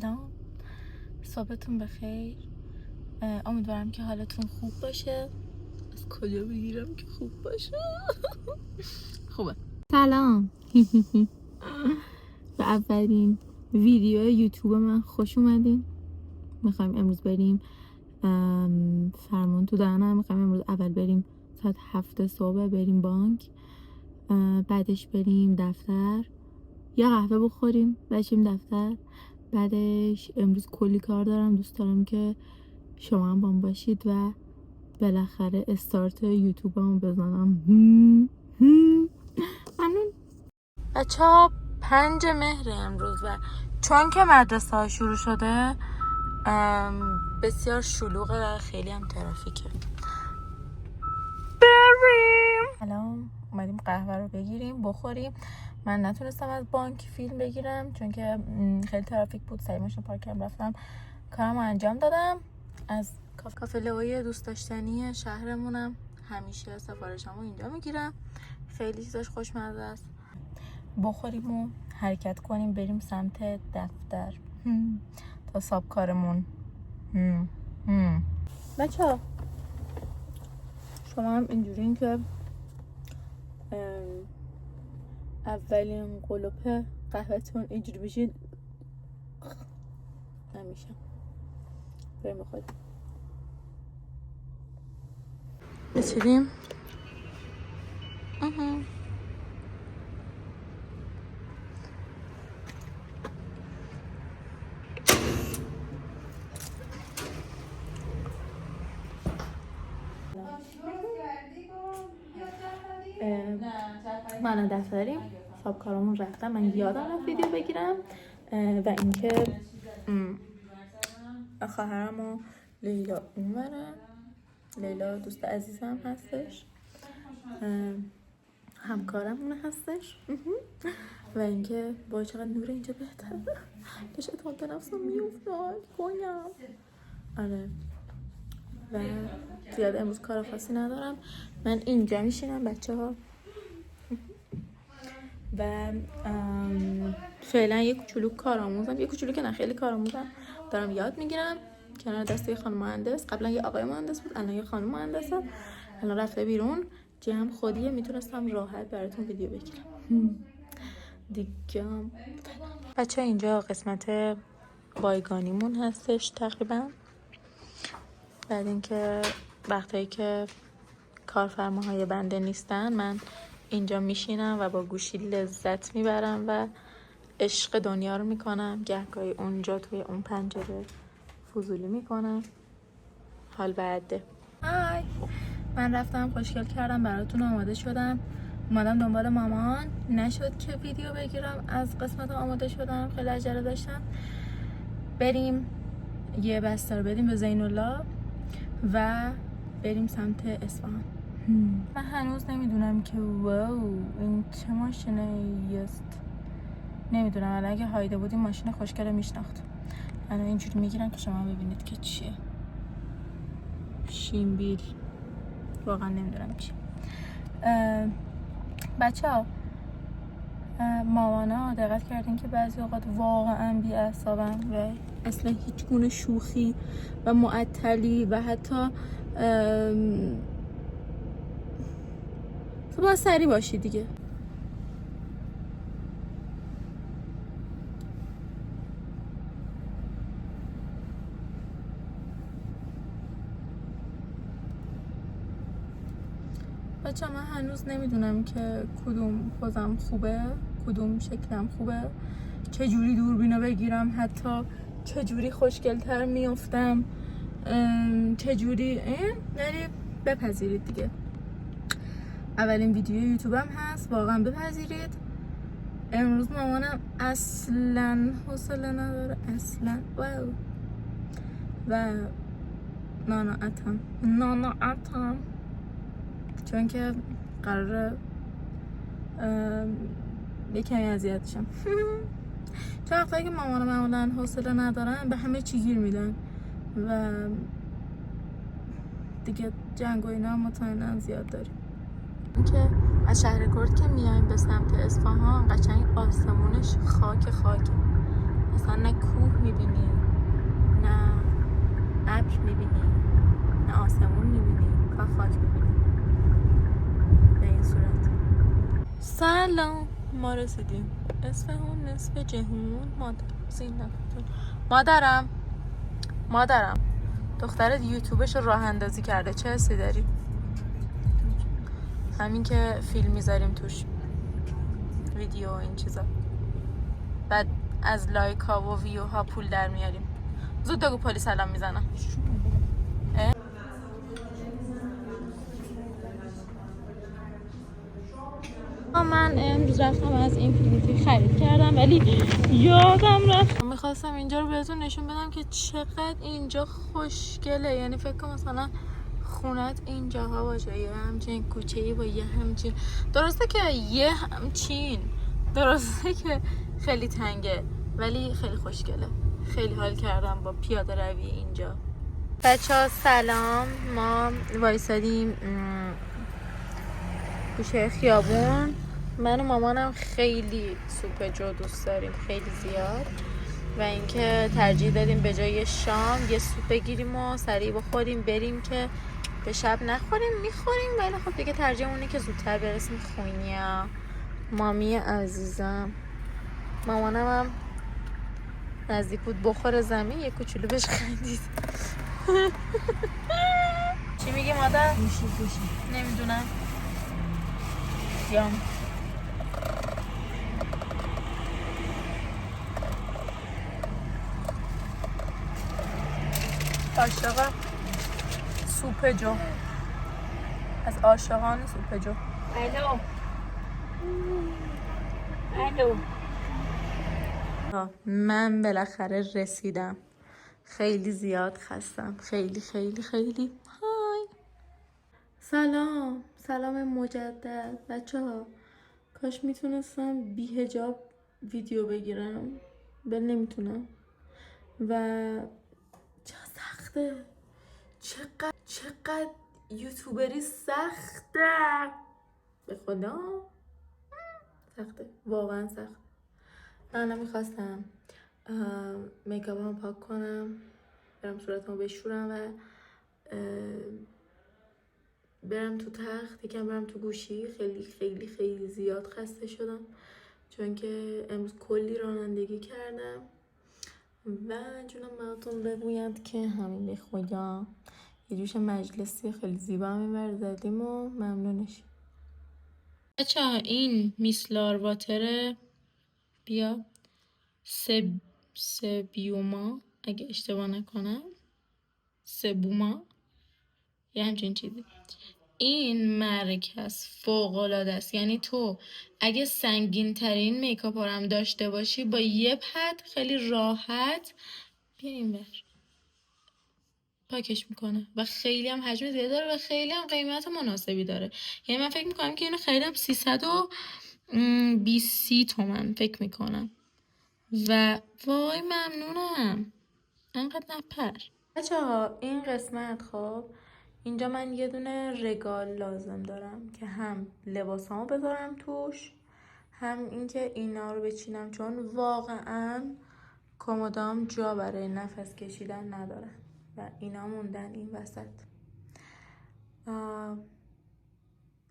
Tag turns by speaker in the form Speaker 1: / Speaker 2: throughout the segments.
Speaker 1: سلام، صبحتون بخیر. امیدوارم که حالتون خوب باشه. از کجا بگیرم که خوب باشه؟ خوبه. سلام. به اولین ویدیو یوتیوب من خوش اومدین. میخوایم امروز بریم فرمان تو دهنم. میخوایم امروز اول بریم ساعت 7 صبح بریم بانک، بعدش بریم دفتر یا قهوه بخوریم، بریم دفتر. بعدش امروز کلی کار دارم، دوست دارم که شما هم بام باشید و بالاخره استارت یوتیوبمو بزنم. ممنون. بچه ها 5 مهر امروز و چون که مدرسه ها شروع شده بسیار شلوغه و خیلی هم ترافیکه. بریم. الان اومدیم قهوه رو بگیریم بخوریم. من نتونستم از بانک فیلم بگیرم چون که خیلی ترافیک بود. سری ماشین پارک کردم رفتم کارمو انجام دادم. از کافه لئوی دوست داشتنی شهرمونم همیشه سفارشمو اینجا میگیرم. خیلی چیزاش خوشمزه است. بخوریم و حرکت کنیم بریم سمت دفتر تا صاحب کارمون. بچه‌ها شما هم اینجورین که اولین قلوپ قهوه‌تون اینجوری بشید همیشه بریم بخوریم. بچریم. من دفتریم صاحب کارمون رفتم. من یادم رفت ویدیو بگیرم و اینکه خواهرم و لیلا اونوره. لیلا دوست عزیزم هستش، همکارمون هستش و اینکه با چقدر نور اینجا بهتره. داشت اتمام به نفسم میافتاد کنیم. آره و زیاد امروز کار خاصی ندارم. من اینجا میشینم بچه ها و فعلا یه کوچولو کارآموزم، یه کوچولو که نه خیلی کارآموزم، دارم یاد میگیرم کنار دست یه خانم مهندس. قبلا یه آقای مهندس بود، الان یه خانم مهندسه. الان رفته بیرون، جهم خودیه، میتونستم راحت براتون ویدیو بگیرم دیگه. بچه اینجا قسمت بایگانیمون هستش تقریبا. بعد اینکه وقتایی که کارفرماهای بنده نیستن من اینجا میشینم و با گوشی لذت میبرم و عشق دنیا رو میکنم. گهگاهی اونجا توی اون پنجره فضولی میکنم. حال بعده. های، من رفتم خوشگل کردم براتون، آماده شدم، اومدم دنبال مامان. نشد که ویدیو بگیرم از قسمت آماده شدم، خیلی عجله داشتم. بریم یه بستر بدیم به زینالله و بریم سمت اصفهان. من هنوز نمیدونم که واو این چه ماشینی است. نمیدونم، الان اگه هایده بودیم ماشین خوشگله میشناخت. الان اینجوری میگیرم که شما ببینید که چیه. شینبیل واقعا نمیدونم چیه. بچه ها مامانا دقت کردین که بعضی اوقات واقعا بی اعصابن و اصلا هیچ گونه شوخی و معطلی و حتی تو باید سری باشی دیگه. بچه من هنوز نمیدونم که کدوم پوزم خوبه، کدوم شکلم خوبه، چجوری دوربینو بگیرم، حتی چجوری خوشگلتر میافتم، چجوری یعنی بپذیرید دیگه. اولین ویدیو یوتیوبم هست، واقعا بپذیرید. امروز مامانم اصلا حوصله نداره، اصلا. واو. و نانعتم چون که قراره یه کمی اذیت شم. چون وقتی که مامان معمولا حوصله ندارن به همه چی گیر میدن و دیگه جنگ و اینا مطمئنا زیاد داریم. که از شهرکرد که میایم به سمت اصفهان قشنگ آسمونش خاک اصلا، نه کوه میبینی، نه ابر میبینی، نه آسمون میبینی، فقط خاک میبینی. به این صورت. سلام، ما رسیدیم اصفهان نصف جهون. مادرم دخترت یوتیوبش رو راه اندازی کرده. چه حسی داری؟ همین که فیلم میذاریم توش، ویدیو و این چیزا، بعد از لایک ها و ویو ها پول در میاریم. زود بگو پلیس سلام میزنم. من امروز رفتم از اینفینیتی خرید کردم ولی یادم رفت. میخواستم اینجا رو بهتون نشون بدم که چقدر اینجا خوشگله. یعنی فکر کنم مثلا خونت اینجاها باشه، یه همچین کوچه‌ای با یه همچین، درسته که خیلی تنگه ولی خیلی خوشگله. خیلی حال کردم با پیاده روی اینجا. بچه‌ها سلام، ما وایسادیم گوشه خیابون. من و مامانم خیلی سوپ جو دوست داریم، خیلی زیاد، و اینکه ترجیح دادیم به جای شام یه سوپ بگیریم و سریع بخوریم بریم که به شب نخوریم. میخوریم ولی خب دیگه ترجیح اونه که زودتر برسیم خونیا. مامی عزیزم، مامانم هم نزدیک بود بخور زمین، یه کوچولو بهش خندید. چی میگی مادر؟ نمیدونم. یام عاشق سوپ جو، از عاشقان سوپ جو. الو من بالاخره رسیدم. خیلی زیاد خستم، خیلی خیلی خیلی. های سلام مجدد بچه ها. کاش میتونستم بی حجاب ویدیو بگیرم ولی نمیتونم و چه سخته. چقدر یوتیوبری سخته، به خدا سخته، واقعا سخت. من میخواستم میکاپمو پاک کنم، برم صورتمو بشورم و برم تو تخت، یکم برم تو گوشی. خیلی خیلی خیلی زیاد خسته شدم چون که امروز کلی رانندگی کردم و جونم براتون بگوید که همین به خدا یه جوش مجلسی خیلی زیبا هم زدیم و ممنونش. بچه ها این میسلار واتره، بیا سبیوما اگه اشتباه نکنم، سبوما یه همچین چیزی. این مرکز فوق‌العاده است. یعنی تو اگه سنگین ترین میکاپ هم داشته باشی با یه پد خیلی راحت بیا این بر پاکش میکنه و خیلی هم حجم زیاد داره و خیلی هم قیمت مناسبی داره. یعنی من فکر میکنم که اینو خریدم 320 تومن فکر میکنم و وای ممنونم. انقدر نپر. بچه ها این قسمت، خب اینجا من یه دونه رگال لازم دارم که هم لباسامو بذارم توش، هم اینکه اینا رو بچینم چون واقعا کمدام جا برای نفس کشیدن ندارن و اینا موندن این وسط.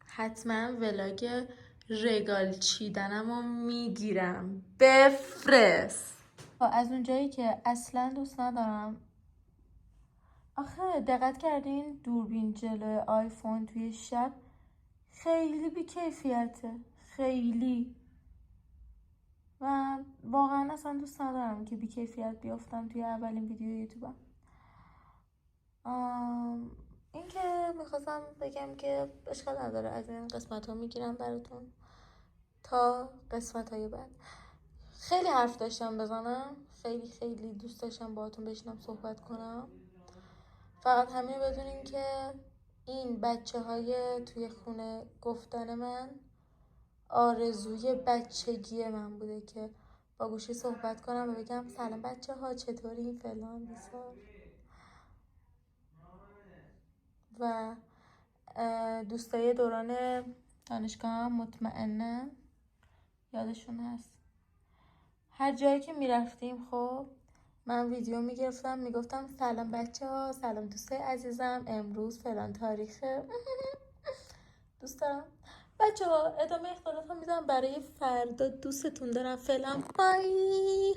Speaker 1: حتما ولاگ رگال چیدنم رو میگیرم، بفرست. از اونجایی که اصلا دوست ندارم. آخه دقت کردین دوربین جلوی آیفون توی شب خیلی بی‌کیفیته، خیلی، و واقعا اصلا دوست ندارم که بی‌کیفیت بیافتم توی اولین ویدیو یوتیوبم. این که میخواستم بگم که اشکال نداره از این قسمت ها میگیرم براتون تا قسمت های بعد. خیلی حرف داشتم بزنم، خیلی خیلی دوست داشتم باهاتون بشینم صحبت کنم. فقط همین بدونین که این بچه های توی خونه گفتن من آرزوی بچگی من بوده که با گوشی صحبت کنم و بگم سلام بچه ها چطوری فلان بیسار. و دوستای دوران دانشگاه هم مطمئنم یادشون هست هر جایی که میرفتیم خب من ویدیو میگرفتم میگفتم سلام بچه ها، سلام دوستای عزیزم، امروز فلان تاریخه. دوست دارم بچه ها. ادامه اختلاف هم میذارم برای فردا. دوستتون دارم. فعلا بای.